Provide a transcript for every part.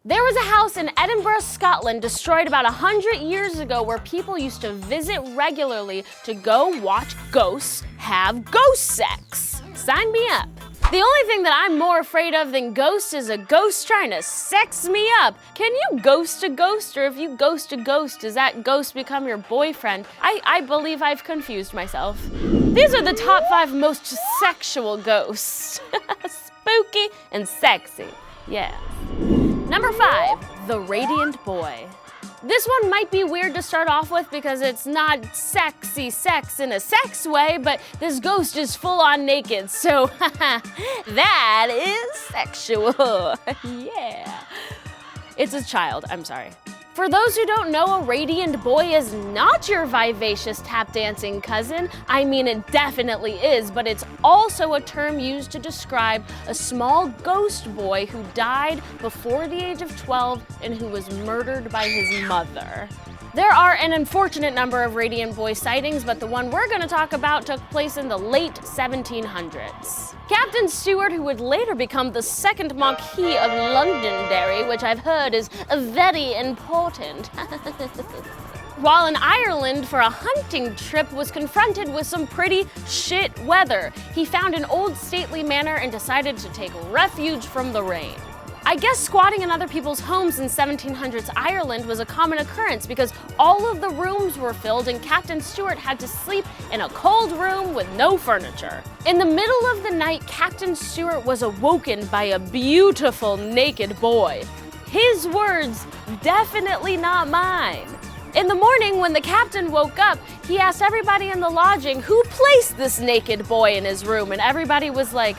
There was a house in Edinburgh, Scotland, destroyed about 100 years ago where people used to visit regularly to go watch ghosts have ghost sex. Sign me up. The only thing that I'm more afraid of than ghosts is a ghost trying to sex me up. Can you ghost a ghost, or if you ghost a ghost, does that ghost become your boyfriend? I believe I've confused myself. These are the top 5 most sexual ghosts. Spooky and sexy, yes. Number 5, the Radiant Boy. This one might be weird to start off with because it's not sexy sex in a sex way, but this ghost is full on naked, so that is sexual. Yeah. It's a child, I'm sorry. For those who don't know, a radiant boy is not your vivacious tap dancing cousin. I mean, it definitely is, but it's also a term used to describe a small ghost boy who died before the age of 12 and who was murdered by his mother. There are an unfortunate number of radiant boy sightings, but the one we're going to talk about took place in the late 1700s. Captain Stewart, who would later become the second Marquis of Londonderry, which I've heard is very important, while in Ireland for a hunting trip, was confronted with some pretty shit weather. He found an old stately manor and decided to take refuge from the rain. I guess squatting in other people's homes in 1700s Ireland was a common occurrence because all of the rooms were filled and Captain Stewart had to sleep in a cold room with no furniture. In the middle of the night, Captain Stewart was awoken by a beautiful naked boy. His words, definitely not mine. In the morning, when the captain woke up, he asked everybody in the lodging who placed this naked boy in his room, and everybody was like,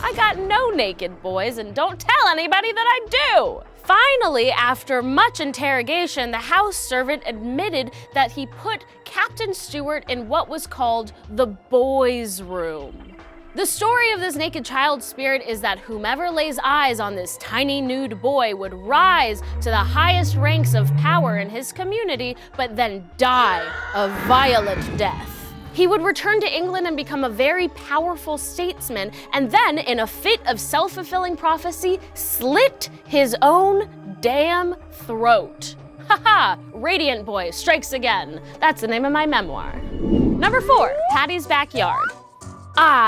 I got no naked boys, and don't tell anybody that I do. Finally, after much interrogation, the house servant admitted that he put Captain Stewart in what was called the boys' room. The story of this naked child spirit is that whomever lays eyes on this tiny nude boy would rise to the highest ranks of power in his community, but then die a violent death. He would return to England and become a very powerful statesman, and then, in a fit of self-fulfilling prophecy, slit his own damn throat. Haha, Radiant Boy strikes again. That's the name of my memoir. Number 4, Paddys Backyard.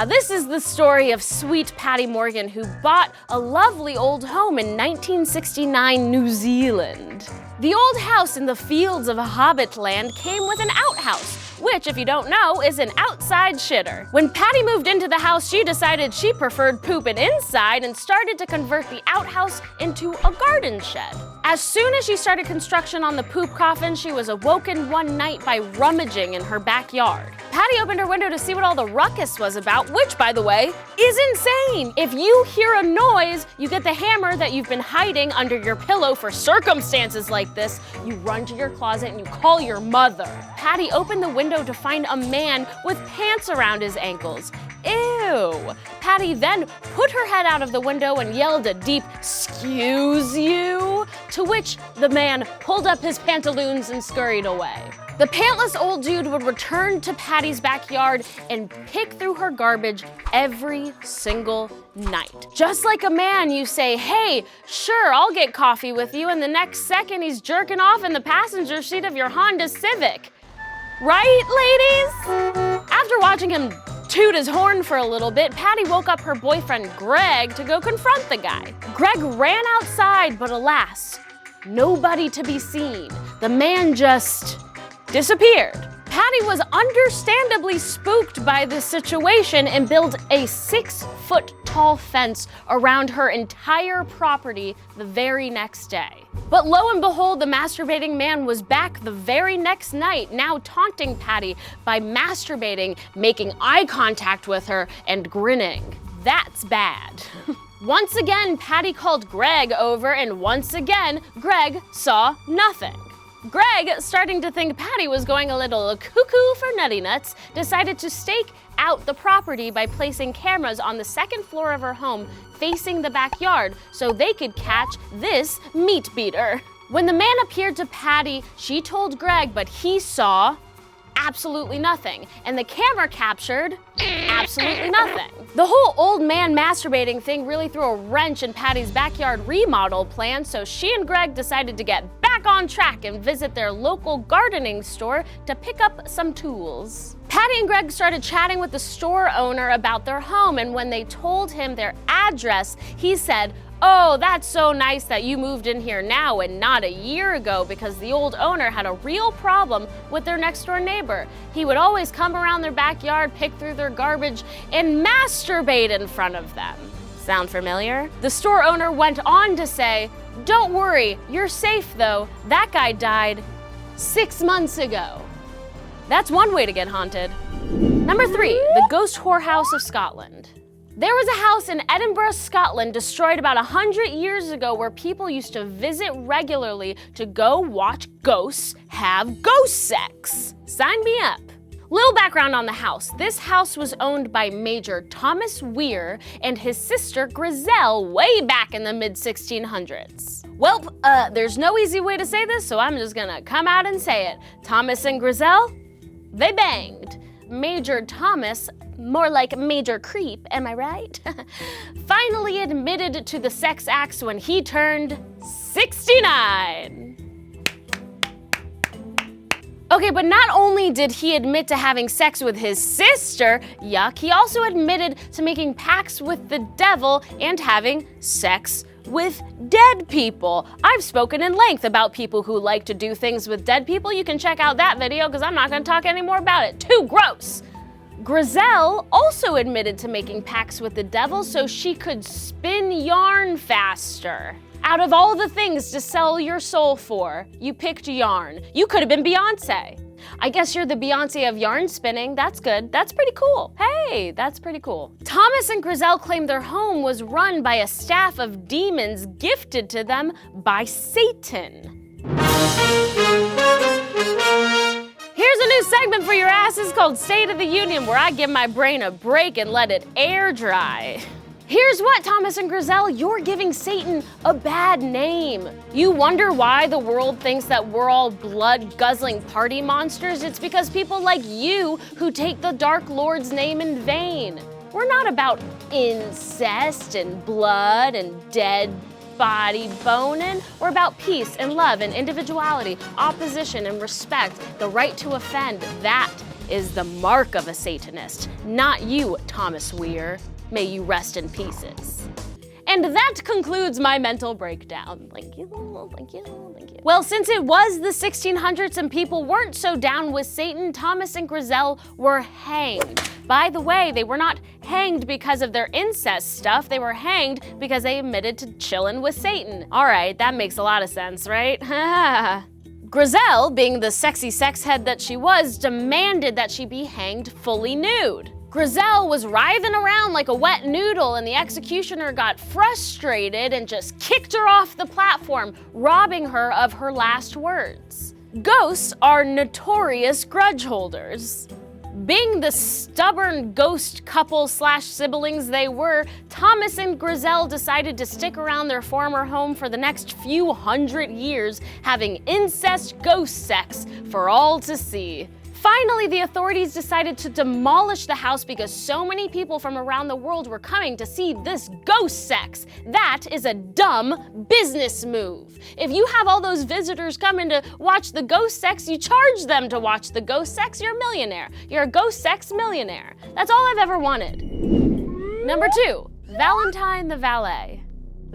This is the story of sweet Paddy Morgan, who bought a lovely old home in 1969 New Zealand. The old house in the fields of Hobbitland came with an outhouse, which, if you don't know, is an outside shitter. When Paddy moved into the house, she decided she preferred pooping inside and started to convert the outhouse into a garden shed. As soon as she started construction on the poop coffin, she was awoken one night by rummaging in her backyard. Paddy opened her window to see what all the ruckus was about, which, by the way, is insane. If you hear a noise, you get the hammer that you've been hiding under your pillow for circumstances like this, you run to your closet and you call your mother. Paddy opened the window to find a man with pants around his ankles. Ew. Paddy then put her head out of the window and yelled a deep, "Excuse you?" to which the man pulled up his pantaloons and scurried away. The pantless old dude would return to Paddy's backyard and pick through her garbage every single night. Just like a man, you say, "Hey, sure, I'll get coffee with you," and the next second he's jerking off in the passenger seat of your Honda Civic. Right, ladies? After watching him toot his horn for a little bit, Paddy woke up her boyfriend Greg to go confront the guy. Greg ran outside, but alas, nobody to be seen. The man just disappeared. Paddy was understandably spooked by this situation and built a 6-foot-tall fence around her entire property the very next day. But lo and behold, the masturbating man was back the very next night, now taunting Paddy by masturbating, making eye contact with her, and grinning. That's bad. Once again, Paddy called Greg over, and once again, Greg saw nothing. Greg, starting to think Paddy was going a little cuckoo for nutty nuts, decided to stake out the property by placing cameras on the second floor of her home facing the backyard so they could catch this meat beater. When the man appeared to Paddy, she told Greg, but he saw absolutely nothing. And the camera captured absolutely nothing. The whole old man masturbating thing really threw a wrench in Paddys Backyard remodel plan, so she and Greg decided to get back on track and visit their local gardening store to pick up some tools. Paddie and Greg started chatting with the store owner about their home, and when they told him their address, he said, "Oh, that's so nice that you moved in here now and not a year ago," because the old owner had a real problem with their next door neighbor. He would always come around their backyard, pick through their garbage, and masturbate in front of them. Sound familiar? The store owner went on to say, "Don't worry, you're safe though. That guy died 6 months ago." That's one way to get haunted. Number 3, the ghost whorehouse of Scotland. There was a house in Edinburgh, Scotland, destroyed about 100 years ago where people used to visit regularly to go watch ghosts have ghost sex. Sign me up. Little background on the house. This house was owned by Major Thomas Weir and his sister Grizel way back in the mid-1600s. Well, there's no easy way to say this, so I'm just gonna come out and say it. Thomas and Grizel, they banged. Major Thomas, more like Major Creep, am I right? Finally admitted to the sex acts when he turned 69. Okay, but not only did he admit to having sex with his sister, yuck, he also admitted to making pacts with the devil and having sex with dead people. I've spoken in length about people who like to do things with dead people. You can check out that video because I'm not going to talk any more about it. Too gross. Grizel also admitted to making pacts with the devil so she could spin yarn faster. Out of all the things to sell your soul for, you picked yarn. You could have been Beyonce. I guess you're the Beyonce of yarn spinning. That's good. That's pretty cool. Hey, that's pretty cool. Thomas and Grizel claimed their home was run by a staff of demons gifted to them by Satan. Here's a new segment for your asses called State of the Union, where I give my brain a break and let it air dry. Here's what, Thomas and Grizel, you're giving Satan a bad name. You wonder why the world thinks that we're all blood-guzzling party monsters? It's because people like you who take the Dark Lord's name in vain. We're not about incest and blood and dead body boning. We're about peace and love and individuality, opposition and respect, the right to offend. That is the mark of a Satanist, not you, Thomas Weir. May you rest in pieces. And that concludes my mental breakdown. Thank you, thank you, thank you. Well, since it was the 1600s and people weren't so down with Satan, Thomas and Grizel were hanged. By the way, they were not hanged because of their incest stuff. They were hanged because they admitted to chillin' with Satan. All right, that makes a lot of sense, right? Grizel, being the sexy sex head that she was, demanded that she be hanged fully nude. Grizel was writhing around like a wet noodle, and the executioner got frustrated and just kicked her off the platform, robbing her of her last words. Ghosts are notorious grudge holders. Being the stubborn ghost couple/siblings they were, Thomas and Grizel decided to stick around their former home for the next few hundred years, having incest ghost sex for all to see. Finally, the authorities decided to demolish the house because so many people from around the world were coming to see this ghost sex. That is a dumb business move. If you have all those visitors coming to watch the ghost sex, you charge them to watch the ghost sex, you're a millionaire. You're a ghost sex millionaire. That's all I've ever wanted. Number 2, Valentine the Valet.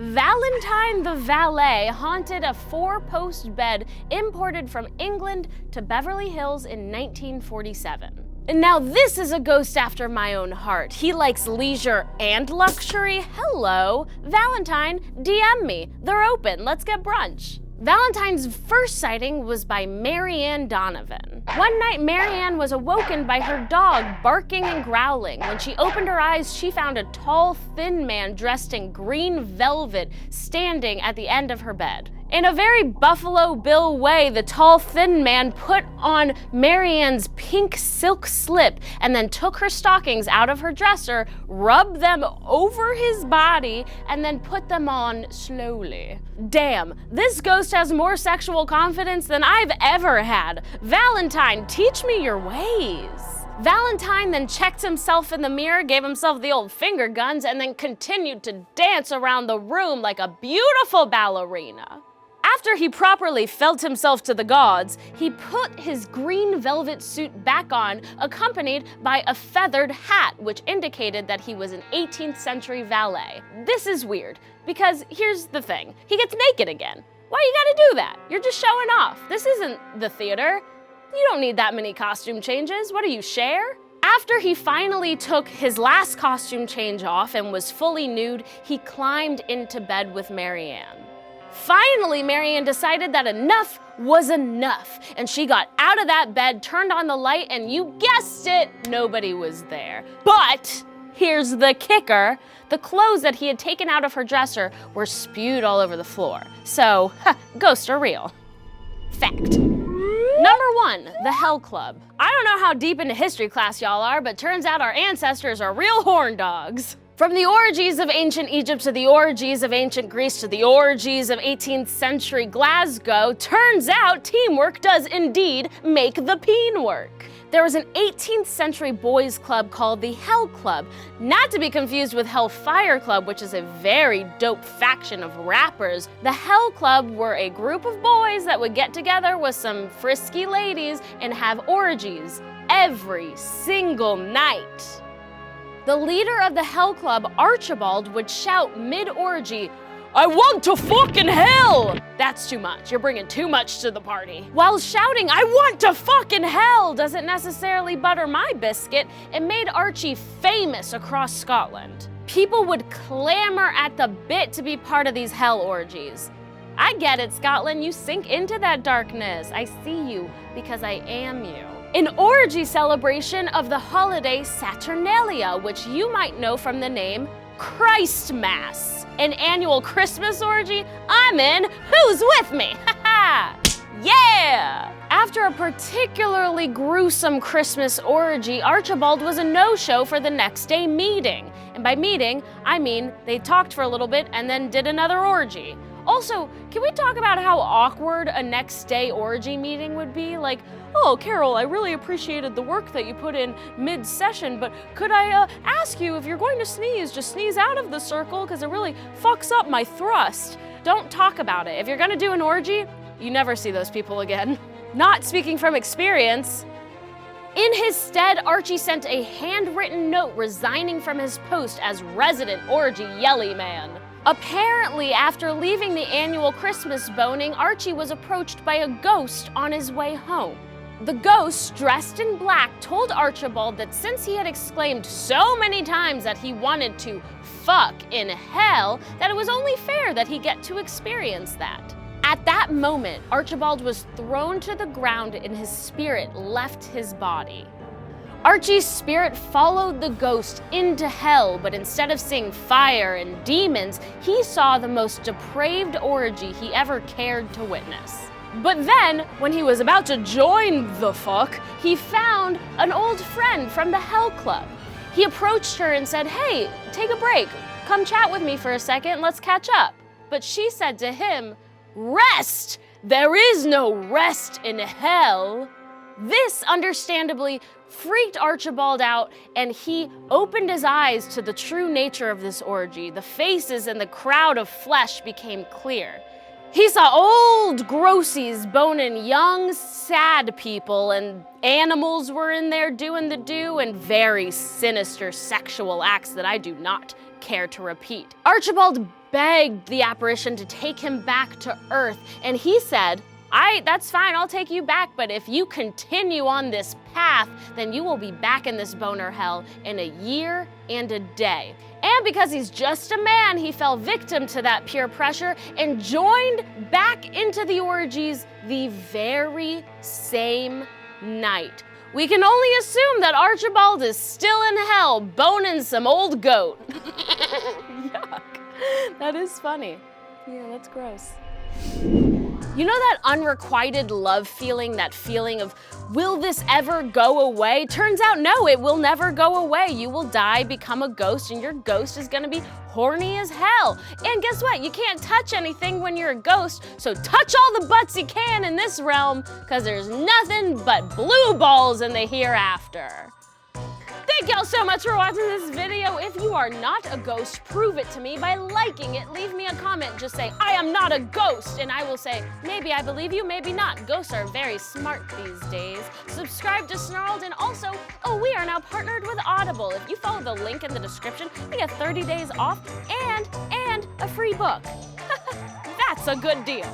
Valentine the Valet haunted a 4-post bed imported from England to Beverly Hills in 1947. And now this is a ghost after my own heart. He likes leisure and luxury. Hello, Valentine, DM me. They're open, let's get brunch. Valentine's first sighting was by Marianne Donovan. One night, Marianne was awoken by her dog barking and growling. When she opened her eyes, she found a tall, thin man dressed in green velvet standing at the end of her bed. In a very Buffalo Bill way, the tall, thin man put on Marianne's pink silk slip and then took her stockings out of her dresser, rubbed them over his body, and then put them on slowly. Damn, this ghost has more sexual confidence than I've ever had. Valentine, teach me your ways. Valentine then checked himself in the mirror, gave himself the old finger guns, and then continued to dance around the room like a beautiful ballerina. After he properly felt himself to the gods, he put his green velvet suit back on, accompanied by a feathered hat, which indicated that he was an 18th century valet. This is weird, because here's the thing. He gets naked again. Why you gotta do that? You're just showing off. This isn't the theater. You don't need that many costume changes. What do you, share? After he finally took his last costume change off and was fully nude, he climbed into bed with Marianne. Finally, Marianne decided that enough was enough, and she got out of that bed, turned on the light, and you guessed it, nobody was there. But here's the kicker. The clothes that he had taken out of her dresser were spewed all over the floor. So, ghosts are real. Fact. Number 1, the Hell Club. I don't know how deep into history class y'all are, but turns out our ancestors are real horn dogs. From the orgies of ancient Egypt to the orgies of ancient Greece to the orgies of 18th century Glasgow, turns out teamwork does indeed make the peen work. There was an 18th century boys club called the Hell Club, not to be confused with Hellfire Club, which is a very dope faction of rappers. The Hell Club were a group of boys that would get together with some frisky ladies and have orgies every single night. The leader of the Hell Club, Archibald, would shout mid-orgy, "I want to fucking hell!" That's too much. You're bringing too much to the party. While shouting, "I want to fucking hell!" doesn't necessarily butter my biscuit, it made Archie famous across Scotland. People would clamor at the bit to be part of these hell orgies. I get it, Scotland. You sink into that darkness. I see you because I am you. An orgy celebration of the holiday Saturnalia, which you might know from the name Christmas. An annual Christmas orgy I'm in. Who's with me? Ha ha! Yeah! After a particularly gruesome Christmas orgy, Archibald was a no-show for the next day meeting. And by meeting, I mean they talked for a little bit and then did another orgy. Also, can we talk about how awkward a next day orgy meeting would be? Like, "Oh, Carol, I really appreciated the work that you put in mid-session, but could I ask you if you're going to sneeze, just sneeze out of the circle because it really fucks up my thrust." Don't talk about it. If you're gonna do an orgy, you never see those people again. Not speaking from experience. In his stead, Archie sent a handwritten note resigning from his post as resident orgy yelly man. Apparently, after leaving the annual Christmas boning, Archie was approached by a ghost on his way home. The ghost, dressed in black, told Archibald that since he had exclaimed so many times that he wanted to fuck in hell, that it was only fair that he get to experience that. At that moment, Archibald was thrown to the ground and his spirit left his body. Archie's spirit followed the ghost into hell, but instead of seeing fire and demons, he saw the most depraved orgy he ever cared to witness. But then, when he was about to join the fuck, he found an old friend from the Hell Club. He approached her and said, "Hey, take a break. Come chat with me for a second, let's catch up." But she said to him, "Rest! There is no rest in hell." This, understandably, freaked Archibald out, and he opened his eyes to the true nature of this orgy. The faces in the crowd of flesh became clear. He saw old grossies boning young, sad people, and animals were in there doing the do, and very sinister sexual acts that I do not care to repeat. Archibald begged the apparition to take him back to Earth, and he said, that's fine, I'll take you back, but if you continue on this path, then you will be back in this boner hell in a year and a day." And because he's just a man, he fell victim to that peer pressure and joined back into the orgies the very same night. We can only assume that Archibald is still in hell boning some old goat. Yuck. That is funny. Yeah, that's gross. You know that unrequited love feeling, that feeling of, will this ever go away? Turns out, no, it will never go away. You will die, become a ghost, and your ghost is gonna be horny as hell. And guess what? You can't touch anything when you're a ghost, so touch all the butts you can in this realm, because there's nothing but blue balls in the hereafter. Thank y'all so much for watching this video. If you are not a ghost, prove it to me by liking it. Leave me a comment. Just say, I am not a ghost. And I will say, maybe I believe you, maybe not. Ghosts are very smart these days. Subscribe to Snarled, and also, we are now partnered with Audible. If you follow the link in the description, you get 30 days off and a free book. That's a good deal.